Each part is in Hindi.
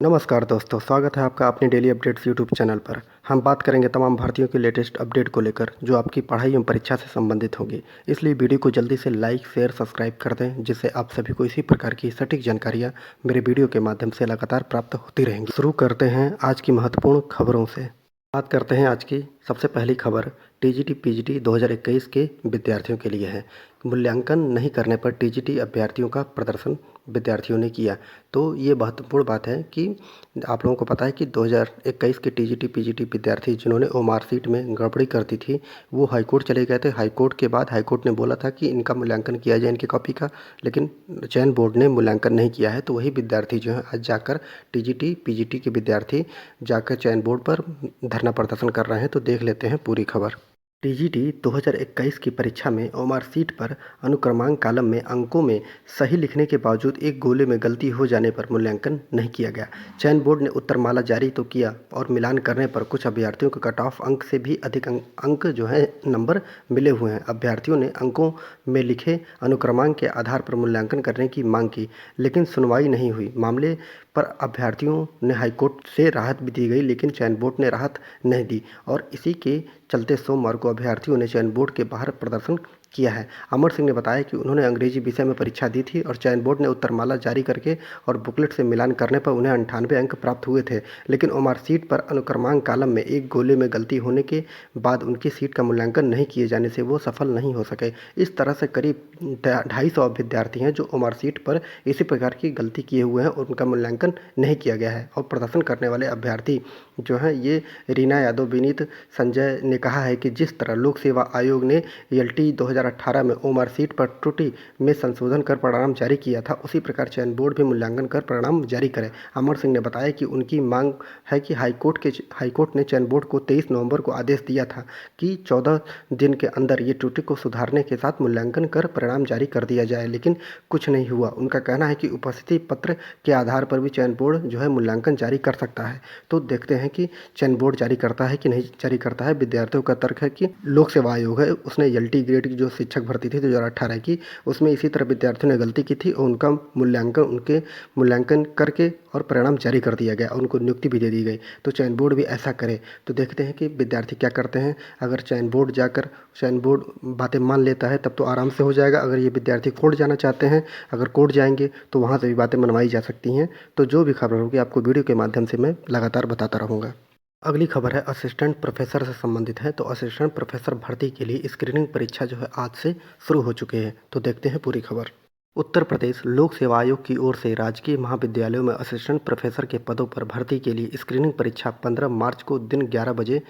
नमस्कार दोस्तों, स्वागत है आपका अपने डेली अपडेट्स यूट्यूब चैनल पर। हम बात करेंगे तमाम भर्तियों की लेटेस्ट अपडेट को लेकर जो आपकी पढ़ाई एवं परीक्षा से संबंधित होंगी। इसलिए वीडियो को जल्दी से लाइक, शेयर, सब्सक्राइब कर दें, जिससे आप सभी को इसी प्रकार की सटीक जानकारियाँ मेरे वीडियो के माध्यम से लगातार प्राप्त होती रहेंगी। शुरू करते हैं आज की महत्वपूर्ण खबरों से। बात करते हैं आज की सबसे पहली खबर टीजीटी पीजीटी 2021 के विद्यार्थियों के लिए है। मूल्यांकन नहीं करने पर टीजीटी अभ्यर्थियों का प्रदर्शन विद्यार्थियों ने किया। तो ये महत्वपूर्ण बात है कि आप लोगों को पता है कि 2021 के टीजीटी पीजीटी विद्यार्थी जिन्होंने ओमार सीट में गड़बड़ी कर दी थी, वो हाईकोर्ट चले गए थे। हाईकोर्ट के बाद हाईकोर्ट ने बोला था कि इनका मूल्यांकन किया जाए, इनकी कॉपी का, लेकिन चयन बोर्ड ने मूल्यांकन नहीं किया है। तो वही विद्यार्थी जो है आज जाकर टीजीटी पीजीटी के विद्यार्थी जाकर चयन बोर्ड पर धरना प्रदर्शन कर रहे हैं। तो देख लेते हैं पूरी खबर। टीजीटी 2021 की परीक्षा में ओमार सीट पर अनुक्रमांक कॉलम में अंकों में सही लिखने के बावजूद एक गोले में गलती हो जाने पर मूल्यांकन नहीं किया गया। चयन बोर्ड ने उत्तरमाला जारी तो किया और मिलान करने पर कुछ अभ्यर्थियों को कट ऑफ अंक से भी अधिक अंक जो है नंबर मिले हुए हैं। अभ्यर्थियों ने अंकों में लिखे अनुक्रमांक के आधार पर मूल्यांकन करने की मांग की, लेकिन सुनवाई नहीं हुई। मामले पर अभ्यर्थियों ने हाईकोर्ट से राहत भी दी गई, लेकिन चयन बोर्ड ने राहत नहीं दी और इसी के चलते सोमवार को अभ्यर्थियों ने चयन बोर्ड के बाहर प्रदर्शन किया है। अमर सिंह ने बताया कि उन्होंने अंग्रेजी विषय में परीक्षा दी थी और चयन बोर्ड ने उत्तरमाला जारी करके और बुकलेट से मिलान करने पर उन्हें 98 अंक प्राप्त हुए थे, लेकिन ओमार सीट पर अनुक्रमांक कॉलम में एक गोले में गलती होने के बाद उनकी सीट का मूल्यांकन नहीं किए जाने से वो सफल नहीं हो सके। इस तरह से करीब 250 विद्यार्थी हैं जो ओमार सीट पर इसी प्रकार की गलती किए हुए हैं और उनका मूल्यांकन नहीं किया गया है। और प्रदर्शन करने वाले अभ्यर्थी जो हैं ये रीना यादव, विनीत संजय ने कहा है कि जिस तरह लोक सेवा आयोग ने एलटी 2018 में ओमार सीट पर त्रुटि में संशोधन कर परिणाम जारी किया था, उसी प्रकार चयन बोर्ड भी मूल्यांकन कर परिणाम जारी करे। अमर सिंह ने बताया कि उनकी मांग है कि हाईकोर्ट ने चयन बोर्ड को 23 नवंबर को आदेश दिया था कि 14 दिन के अंदर ये त्रुटि को सुधारने के साथ मूल्यांकन कर परिणाम जारी कर दिया जाए, लेकिन कुछ नहीं हुआ। उनका कहना है कि उपस्थिति पत्र के आधार पर भी चयन बोर्ड जो है मूल्यांकन जारी कर सकता है। तो देखते हैं कि चयन बोर्ड जारी करता है कि नहीं जारी करता है। विद्यार्थियों का तर्क है कि लोक सेवा आयोग है, उसने एलटी ग्रेड की जो शिक्षक भर्ती थी 2018 की, उसमें इसी तरह विद्यार्थियों ने गलती की थी और उनका मूल्यांकन करके और परिणाम जारी कर दिया गया और उनको नियुक्ति भी दे दी गई। तो चयन बोर्ड भी ऐसा करे। तो देखते हैं कि विद्यार्थी क्या करते हैं। अगर चयन बोर्ड बातें मान लेता है तब तो आराम से हो जाएगा। अगर ये विद्यार्थी कोर्ट जाना चाहते हैं, अगर कोर्ट जाएंगे तो वहाँ से भी बातें मनवाई जा सकती हैं। तो जो भी खबर होगी आपको वीडियो के माध्यम से मैं लगातार बताता रहूँगा। अगली खबर है असिस्टेंट प्रोफेसर से संबंधित है। तो असिस्टेंट प्रोफेसर भर्ती के लिए स्क्रीनिंग परीक्षा जो है आज से शुरू हो चुकी है। तो देखते हैं पूरी खबर। उत्तर प्रदेश लोक सेवा आयोग की ओर से राजकीय महाविद्यालयों में असिस्टेंट प्रोफेसर के पदों पर भर्ती के लिए स्क्रीनिंग परीक्षा 15 मार्च को दिन 11 बजे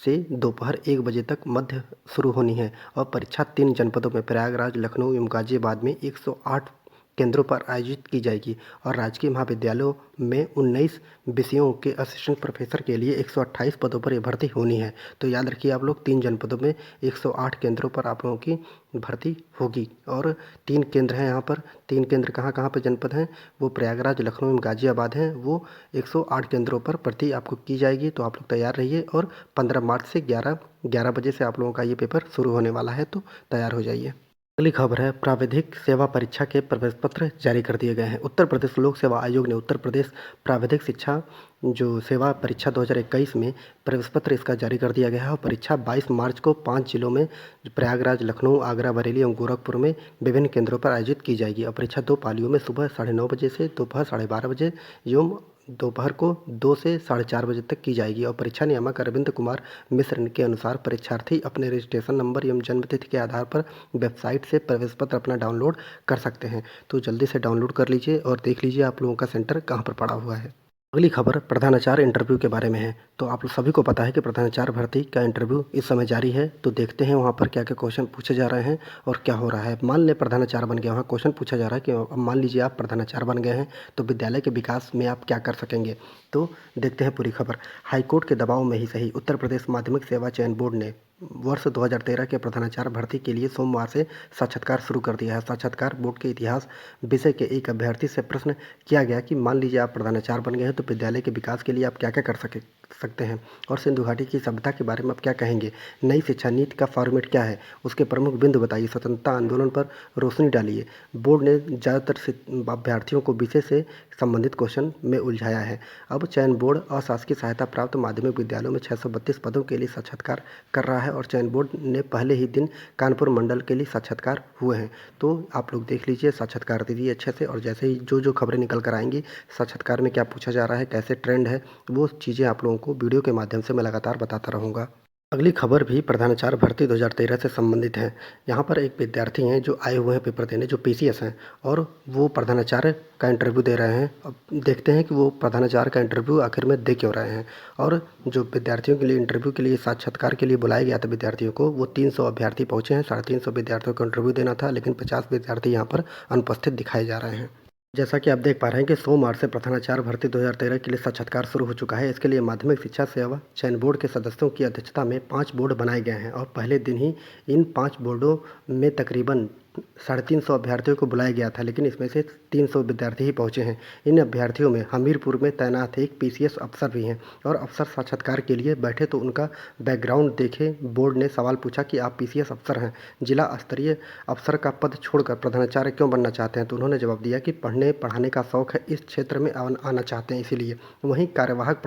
से दोपहर 1 बजे तक मध्य शुरू होनी है और परीक्षा 3 जनपदों में प्रयागराज, लखनऊ एवं गाजियाबाद में 108 केंद्रों पर आयोजित की जाएगी और राजकीय महाविद्यालयों में 19 विषयों के असिस्टेंट प्रोफेसर के लिए 128 पदों पर यह भर्ती होनी है। तो याद रखिए आप लोग, 3 जनपदों में 108 केंद्रों पर आप लोगों की भर्ती होगी और 3 केंद्र हैं यहाँ पर। 3 केंद्र कहाँ कहाँ पर जनपद हैं, वो प्रयागराज, लखनऊ एवं गाजियाबाद हैं। वो 108 केंद्रों पर भर्ती आपको की जाएगी। तो आप लोग तैयार रहिए और 15 मार्च से 11 बजे से आप लोगों का ये पेपर शुरू होने वाला है, तो तैयार हो जाइए। अगली खबर है प्राविधिक सेवा परीक्षा के प्रवेश पत्र जारी कर दिए गए हैं। उत्तर प्रदेश लोक सेवा आयोग ने उत्तर प्रदेश प्राविधिक शिक्षा जो सेवा परीक्षा 2021 में प्रवेश पत्र इसका जारी कर दिया गया है और परीक्षा 22 मार्च को 5 जिलों में प्रयागराज, लखनऊ, आगरा, बरेली एवं गोरखपुर में विभिन्न केंद्रों पर आयोजित की जाएगी और परीक्षा 2 पालियों में सुबह 9:30 बजे से दोपहर 12:30 बजे एवं दोपहर को 2 से 4:30 बजे तक की जाएगी और परीक्षा नियामक अरविंद कुमार मिश्र के अनुसार परीक्षार्थी अपने रजिस्ट्रेशन नंबर एवं जन्मतिथि के आधार पर वेबसाइट से प्रवेश पत्र अपना डाउनलोड कर सकते हैं। तो जल्दी से डाउनलोड कर लीजिए और देख लीजिए आप लोगों का सेंटर कहाँ पर पड़ा हुआ है। अगली खबर प्रधानाचार्य इंटरव्यू के बारे में है। तो आप सभी को पता है कि प्रधानाचार्य भर्ती का इंटरव्यू इस समय जारी है। तो देखते हैं वहाँ पर क्या क्या क्वेश्चन पूछे जा रहे हैं और क्या हो रहा है। मान लें प्रधानाचार्य बन गया, वहाँ क्वेश्चन पूछा जा रहा है कि अब मान लीजिए आप प्रधानाचार्य बन गए हैं तो विद्यालय के विकास में आप क्या कर सकेंगे। तो देखते हैं पूरी खबर। हाईकोर्ट के दबाव में ही सही, उत्तर प्रदेश माध्यमिक सेवा चयन बोर्ड ने वर्ष 2013 के प्रधानाचार्य भर्ती के लिए सोमवार से साक्षात्कार शुरू कर दिया है। साक्षात्कार बोर्ड के इतिहास विषय के एक अभ्यर्थी से प्रश्न किया गया कि मान लीजिए आप प्रधानाचार्य बन गए हैं तो विद्यालय के विकास के लिए आप क्या क्या कर सकते हैं और सिंधु घाटी की सभ्यता के बारे में आप क्या कहेंगे। नई शिक्षा नीति का फॉर्मेट क्या है, उसके प्रमुख बिंदु बताइए। स्वतंत्रता आंदोलन पर रोशनी डालिए। बोर्ड ने ज़्यादातर अभ्यर्थियों को विषय से संबंधित क्वेश्चन में उलझाया है। अब चयन बोर्ड अशासकीय सहायता प्राप्त माध्यमिक विद्यालयों में 632 पदों के लिए साक्षात्कार कर रहा है और चयन बोर्ड ने पहले ही दिन कानपुर मंडल के लिए साक्षात्कार हुए हैं। तो आप लोग देख लीजिए, साक्षात्कार दीजिए अच्छे से, और जैसे ही जो खबरें निकल कर आएंगी, साक्षात्कार में क्या पूछा जा रहा है, कैसे ट्रेंड है, वो चीज़ें आप लोगों को वीडियो के माध्यम से मैं लगातार बताता रहूँगा। अगली खबर भी प्रधानाचार्य भर्ती 2013 से संबंधित है। यहाँ पर एक विद्यार्थी हैं जो आए हुए हैं पेपर देने, जो पीसीएस हैं, और वो प्रधानाचार्य का इंटरव्यू दे रहे हैं। अब देखते हैं कि वो प्रधानाचार्य का इंटरव्यू आखिर में दे क्यों रहे हैं। और जो विद्यार्थियों के लिए इंटरव्यू के लिए साक्षात्कार के लिए बुलाया गया था विद्यार्थियों को, वो 300 अभ्यर्थी पहुँचे हैं। 350 विद्यार्थियों को इंटरव्यू देना था, लेकिन 50 विद्यार्थी यहाँ पर अनुपस्थित दिखाए जा रहे हैं। जैसा कि आप देख पा रहे हैं कि सोमवार से प्रधानाचार्य भर्ती 2013 के लिए साक्षात्कार शुरू हो चुका है। इसके लिए माध्यमिक शिक्षा सेवा चयन बोर्ड के सदस्यों की अध्यक्षता में 5 बोर्ड बनाए गए हैं और पहले दिन ही इन 5 बोर्डों में तकरीबन 350 अभ्यर्थियों को बुलाया गया था, लेकिन इसमें से 300 विद्यार्थी ही पहुंचे हैं। इन अभ्यर्थियों में हमीरपुर में तैनात एक पीसीएस अफसर भी हैं और अफसर साक्षात्कार के लिए बैठे तो उनका बैकग्राउंड देखे बोर्ड ने सवाल पूछा कि आप पीसीएस अफसर हैं, जिला स्तरीय अफसर का पद छोड़कर प्रधानाचार्य क्यों बनना चाहते हैं। तो उन्होंने जवाब दिया कि पढ़ने पढ़ाने का शौक़ है, इस क्षेत्र में आना चाहते हैं इसीलिए। वहीं कार्यवाहक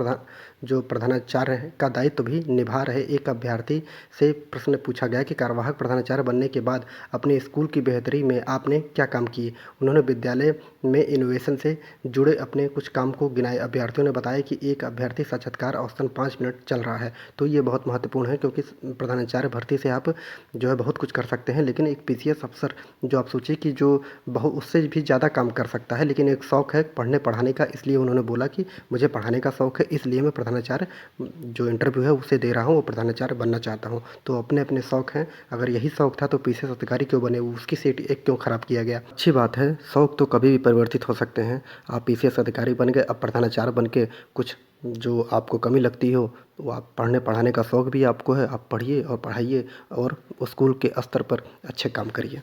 प्रधानाचार्य का दायित्व भी निभा रहे एक अभ्यर्थी से प्रश्न पूछा गया कि कार्यवाहक प्रधानाचार्य बनने के बाद अपने स्कूल की बेहतरी में आपने क्या काम किए। उन्होंने विद्यालय में इनोवेशन से जुड़े अपने कुछ काम को गिनाए। अभ्यर्थियों ने बताया कि एक अभ्यर्थी साक्षात्कार औसतन 5 मिनट चल रहा है। तो ये बहुत महत्वपूर्ण है, क्योंकि प्रधानाचार्य भर्ती से आप जो है बहुत कुछ कर सकते हैं, लेकिन एक पीसीएस अफसर जो आप सोचिए कि जो बहुत उससे भी ज़्यादा काम कर सकता है, लेकिन एक शौक़ है पढ़ने पढ़ाने का, इसलिए उन्होंने बोला कि मुझे पढ़ाने का शौक़ है, इसलिए मैं प्रधानाचार्य जो इंटरव्यू है उसे दे रहा हूँ, वो प्रधानाचार्य बनना चाहता हूँ। तो अपने अपने शौक़ हैं, अगर यही शौक़ था तो पीसीएस अधिकारी क्यों बने, उसकी सीट एक क्यों ख़राब किया गया। अच्छी बात है, शौक़ तो कभी भी परिवर्तित हो सकते हैं। आप पीसीएस अधिकारी बन गए, अब प्रधानाचार्य बन के कुछ जो आपको कमी लगती हो, वो आप पढ़ने पढ़ाने का शौक़ भी आपको है, आप पढ़िए और पढ़ाइए और स्कूल के स्तर पर अच्छे काम करिए।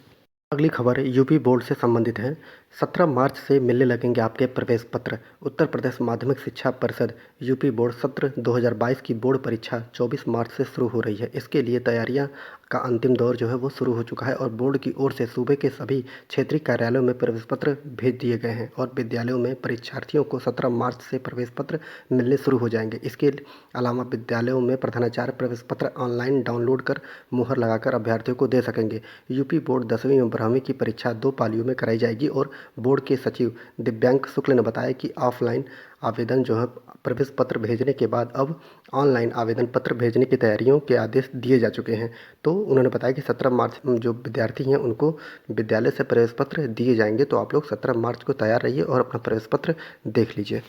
अगली खबर यूपी बोर्ड से संबंधित है। 17 मार्च से मिलने लगेंगे आपके प्रवेश पत्र। उत्तर प्रदेश माध्यमिक शिक्षा परिषद यूपी बोर्ड सत्र 2022 की बोर्ड परीक्षा 24 मार्च से शुरू हो रही है। इसके लिए तैयारियां का अंतिम दौर जो है वो शुरू हो चुका है और बोर्ड की ओर से सूबे के सभी क्षेत्रीय कार्यालयों में प्रवेश पत्र भेज दिए गए हैं और विद्यालयों में परीक्षार्थियों को 17 मार्च से प्रवेश पत्र मिलने शुरू हो जाएंगे। इसके अलावा विद्यालयों में प्रधानाचार्य प्रवेश पत्र ऑनलाइन डाउनलोड कर मुहर लगाकर अभ्यर्थियों को दे सकेंगे। यूपी बोर्ड 10वीं एवं 12वीं की परीक्षा 2 पालियों में कराई जाएगी और बोर्ड के सचिव दिव्यांक शुक्ल ने बताया कि ऑफलाइन आवेदन जो है प्रवेश पत्र भेजने के बाद अब ऑनलाइन आवेदन पत्र भेजने की तैयारियों के आदेश दिए जा चुके हैं। तो उन्होंने बताया कि 17 मार्च जो विद्यार्थी हैं उनको विद्यालय से प्रवेश पत्र दिए जाएंगे। तो आप लोग 17 मार्च को तैयार रहिए और अपना प्रवेश पत्र देख लीजिए।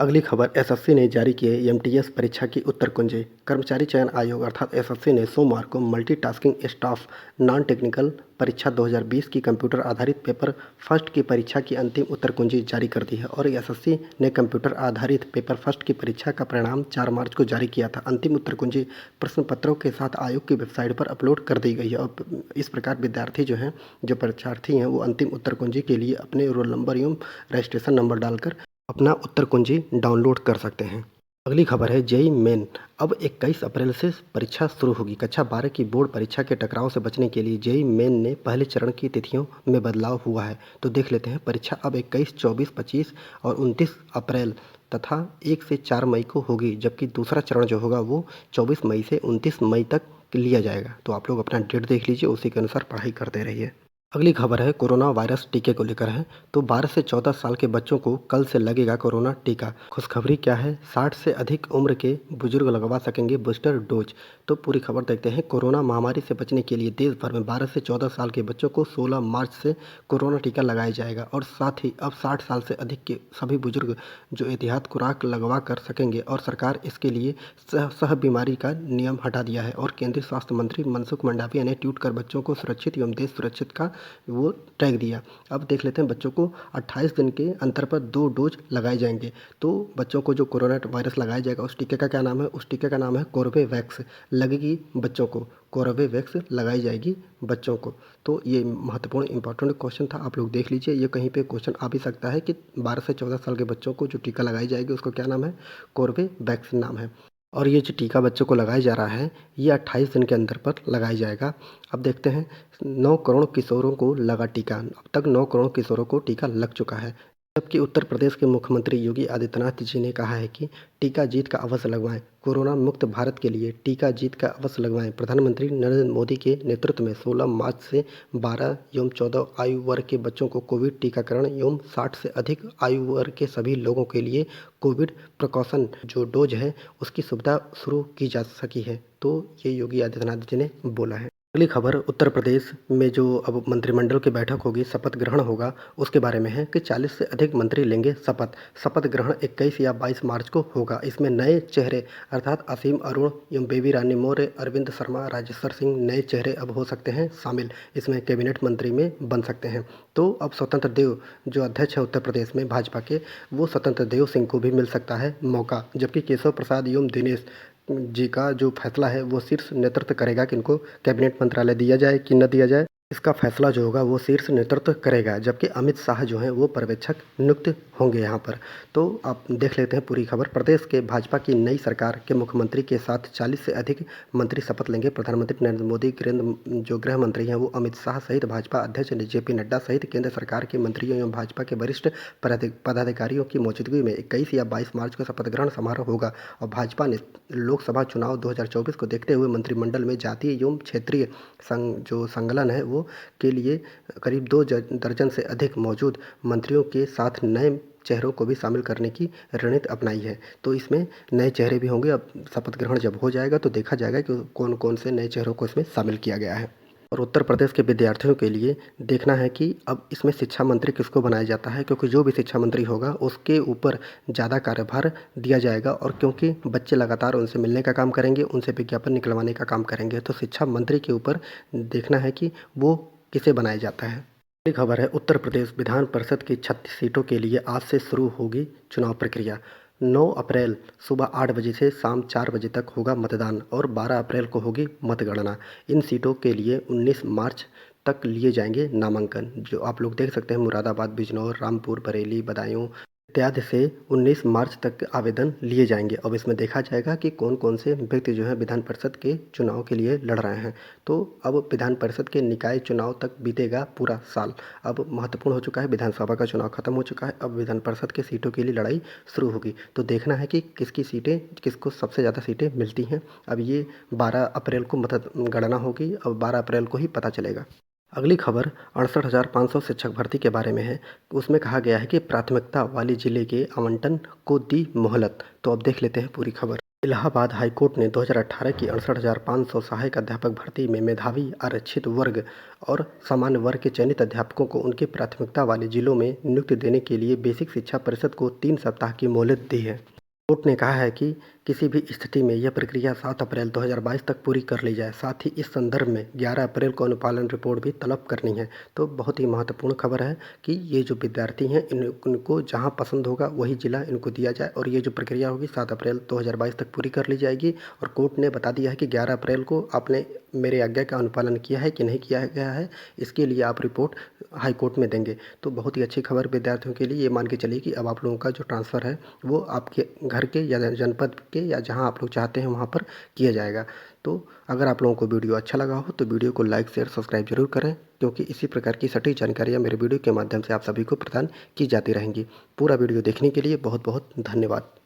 अगली खबर एसएससी ने जारी किए एमटीएस परीक्षा की उत्तर कुंजी। कर्मचारी चयन आयोग अर्थात एसएससी ने सोमवार को मल्टीटास्किंग स्टाफ नॉन टेक्निकल परीक्षा 2020 की कंप्यूटर आधारित पेपर फर्स्ट की परीक्षा की अंतिम उत्तर कुंजी जारी कर दी है और एसएससी ने कंप्यूटर आधारित पेपर फर्स्ट की परीक्षा का परिणाम 4 मार्च को जारी किया था। अंतिम उत्तर कुंजी प्रश्न पत्रों के साथ आयोग की वेबसाइट पर अपलोड कर दी गई है और इस प्रकार विद्यार्थी जो हैं, जो परीक्षार्थी हैं, वो अंतिम उत्तर कुंजी के लिए अपने रोल नंबर एवं रजिस्ट्रेशन नंबर डालकर अपना उत्तर कुंजी डाउनलोड कर सकते हैं। अगली खबर है जेईई मेन। अब 21 अप्रैल से परीक्षा शुरू होगी। कक्षा 12 की बोर्ड परीक्षा के टकराव से बचने के लिए जेईई मेन ने पहले चरण की तिथियों में बदलाव हुआ है। तो देख लेते हैं। परीक्षा अब 21, 24, 25 और 29 अप्रैल तथा 1 से 4 मई को होगी, जबकि दूसरा चरण जो होगा वो 24 मई से 29 मई तक लिया जाएगा। तो आप लोग अपना डेट देख लीजिए, उसी के अनुसार पढ़ाई करते रहिए। अगली खबर है कोरोना वायरस टीके को लेकर है। तो 12 से 14 साल के बच्चों को कल से लगेगा कोरोना टीका। खुशखबरी क्या है, 60 से अधिक उम्र के बुजुर्ग लगवा सकेंगे बूस्टर डोज। तो पूरी खबर देखते हैं। कोरोना महामारी से बचने के लिए देश भर में 12 से 14 साल के बच्चों को 16 मार्च से कोरोना टीका लगाया जाएगा और साथ ही अब 60 साल से अधिक के सभी बुजुर्ग जो एहतियात खुराक लगवा कर सकेंगे और सरकार इसके लिए सह बीमारी का नियम हटा दिया है। और केंद्रीय स्वास्थ्य मंत्री मनसुख मंडाविया ने ट्वीट कर बच्चों को सुरक्षित एवं देश सुरक्षित का वो टैग दिया। अब देख लेते हैं बच्चों को 28 दिन के अंतर पर 2 डोज लगाए जाएंगे। तो बच्चों को जो कोरोना वायरस लगाया जाएगा उस टीके का क्या नाम है? उस टीके का नाम है कोर्बेवैक्स। लगेगी बच्चों को, कोर्बेवैक्स लगाई जाएगी बच्चों को। तो ये महत्वपूर्ण इंपॉर्टेंट क्वेश्चन था, आप लोग देख लीजिए। ये कहीं पे क्वेश्चन आ भी सकता है कि 12 से 14 साल के बच्चों को जो टीका लगाई जाएगी उसको क्या नाम है? कोर्बेवैक्स नाम है। और ये जो टीका बच्चों को लगाया जा रहा है ये 28 दिन के अंदर पर लगाया जाएगा। अब देखते हैं 9 करोड़ किशोरों को लगा टीका। अब तक 9 करोड़ किशोरों को टीका लग चुका है। जबकि उत्तर प्रदेश के मुख्यमंत्री योगी आदित्यनाथ जी ने कहा है कि टीका जीत का अवश्य लगवाएं, कोरोना मुक्त भारत के लिए टीका जीत का अवश्य लगवाएं। प्रधानमंत्री नरेंद्र मोदी के नेतृत्व में 16 मार्च से 12 एवं 14 आयु वर्ग के बच्चों को कोविड टीकाकरण एवं 60 से अधिक आयु वर्ग के सभी लोगों के लिए कोविड प्रिकॉशन जो डोज है उसकी सुविधा शुरू की जा सकी है। तो ये योगी आदित्यनाथ जी ने बोला है। अगली खबर उत्तर प्रदेश में जो अब मंत्रिमंडल की बैठक होगी, शपथ ग्रहण होगा, उसके बारे में है कि 40 से अधिक मंत्री लेंगे शपथ। शपथ ग्रहण 21 या 22 मार्च को होगा। इसमें नए चेहरे अर्थात असीम अरुण एवं बेबी रानी मौर्य, अरविंद शर्मा, राजेश्वर सिंह नए चेहरे अब हो सकते हैं शामिल। इसमें कैबिनेट मंत्री में बन सकते हैं। तो अब स्वतंत्र देव जो अध्यक्ष हैं उत्तर प्रदेश में भाजपा के, वो स्वतंत्र देव सिंह को भी मिल सकता है मौका। जबकि केशव प्रसाद एवं दिनेश जी का जो फैसला है वो शीर्ष नेतृत्व करेगा कि इनको कैबिनेट मंत्रालय दिया जाए कि न दिया जाए, इसका फैसला जो होगा वो शीर्ष नेतृत्व करेगा। जबकि अमित शाह जो हैं वो पर्यवेक्षक नियुक्त होंगे यहाँ पर। तो आप देख लेते हैं पूरी खबर। प्रदेश के भाजपा की नई सरकार के मुख्यमंत्री के साथ 40 से अधिक मंत्री शपथ लेंगे। प्रधानमंत्री नरेंद्र मोदी, जो गृह मंत्री हैं वो अमित शाह सहित भाजपा अध्यक्ष जेपी नड्डा सहित केंद्र सरकार के मंत्रियों एवं भाजपा के वरिष्ठ पदाधिकारियों की मौजूदगी में 21 या 22 मार्च को शपथ ग्रहण समारोह होगा। और भाजपा ने लोकसभा चुनाव 2024 को देखते हुए मंत्रिमंडल में जातीय एवं क्षेत्रीय जो संकलन है वो के लिए करीब 2 दर्जन से अधिक मौजूद मंत्रियों के साथ नए चेहरों को भी शामिल करने की रणनीति अपनाई है। तो इसमें नए चेहरे भी होंगे। अब शपथ ग्रहण जब हो जाएगा तो देखा जाएगा कि कौन कौन से नए चेहरों को इसमें शामिल किया गया है। और उत्तर प्रदेश के विद्यार्थियों के लिए देखना है कि अब इसमें शिक्षा मंत्री किसको बनाया जाता है, क्योंकि जो भी शिक्षा मंत्री होगा उसके ऊपर ज़्यादा कार्यभार दिया जाएगा। और क्योंकि बच्चे लगातार उनसे मिलने का काम करेंगे, उनसे विज्ञापन निकलवाने का काम करेंगे, तो शिक्षा मंत्री के ऊपर देखना है कि वो किसे बनाया जाता है। अगली खबर है उत्तर प्रदेश विधान परिषद की 36 सीटों के लिए आज से शुरू होगी चुनाव प्रक्रिया। 9 अप्रैल सुबह 8 बजे से शाम 4 बजे तक होगा मतदान और 12 अप्रैल को होगी मतगणना। इन सीटों के लिए 19 मार्च तक लिए जाएंगे नामांकन। जो आप लोग देख सकते हैं मुरादाबाद, बिजनौर, रामपुर, बरेली, बदायूं इत्यादि से 19 मार्च तक आवेदन लिए जाएंगे। अब इसमें देखा जाएगा कि कौन कौन से व्यक्ति जो हैं विधान परिषद के चुनाव के लिए लड़ रहे हैं। तो अब विधान परिषद के निकाय चुनाव तक बीतेगा पूरा साल। अब महत्वपूर्ण हो चुका है, विधानसभा का चुनाव खत्म हो चुका है, अब विधान परिषद के सीटों के लिए लड़ाई शुरू होगी। तो देखना है कि किसकी सीटें, किसको सबसे ज़्यादा सीटें मिलती हैं। अब ये 12 अप्रैल को मतगणना होगी, अब 12 अप्रैल को ही पता चलेगा। अगली खबर 68,500 शिक्षक भर्ती के बारे में है। उसमें कहा गया है कि प्राथमिकता वाले जिले के आवंटन को दी मोहलत। तो अब देख लेते हैं पूरी खबर। इलाहाबाद हाईकोर्ट ने 2018 की 68,500 सहायक अध्यापक भर्ती में मेधावी, आरक्षित वर्ग और सामान्य वर्ग के चयनित अध्यापकों को उनकी प्राथमिकता वाले जिलों में नियुक्ति देने के लिए बेसिक शिक्षा परिषद को 3 सप्ताह की मोहलत दी है। कोर्ट ने कहा है कि किसी भी स्थिति में यह प्रक्रिया 7 अप्रैल 2022 तक पूरी कर ली जाए। साथ ही इस संदर्भ में 11 अप्रैल को अनुपालन रिपोर्ट भी तलब करनी है। तो बहुत ही महत्वपूर्ण खबर है कि ये जो विद्यार्थी हैं इनको जहां पसंद होगा वही जिला इनको दिया जाए और ये जो प्रक्रिया होगी 7 अप्रैल 2022 तक पूरी कर ली जाएगी। और कोर्ट ने बता दिया है कि 11 अप्रैल को आपने मेरे आज्ञा का अनुपालन किया है कि नहीं किया गया है, इसके लिए आप रिपोर्ट हाई कोर्ट में देंगे। तो बहुत ही अच्छी खबर विद्यार्थियों के लिए। ये मान के चलिए कि अब आप लोगों का जो ट्रांसफ़र है वो आपके घर के या जनपद के या जहां आप लोग चाहते हैं वहां पर किया जाएगा। तो अगर आप लोगों को वीडियो अच्छा लगा हो तो वीडियो को लाइक, शेयर, सब्सक्राइब जरूर करें, क्योंकि इसी प्रकार की सटीक जानकारियाँ मेरे वीडियो के माध्यम से आप सभी को प्रदान की जाती रहेंगी। पूरा वीडियो देखने के लिए बहुत बहुत धन्यवाद।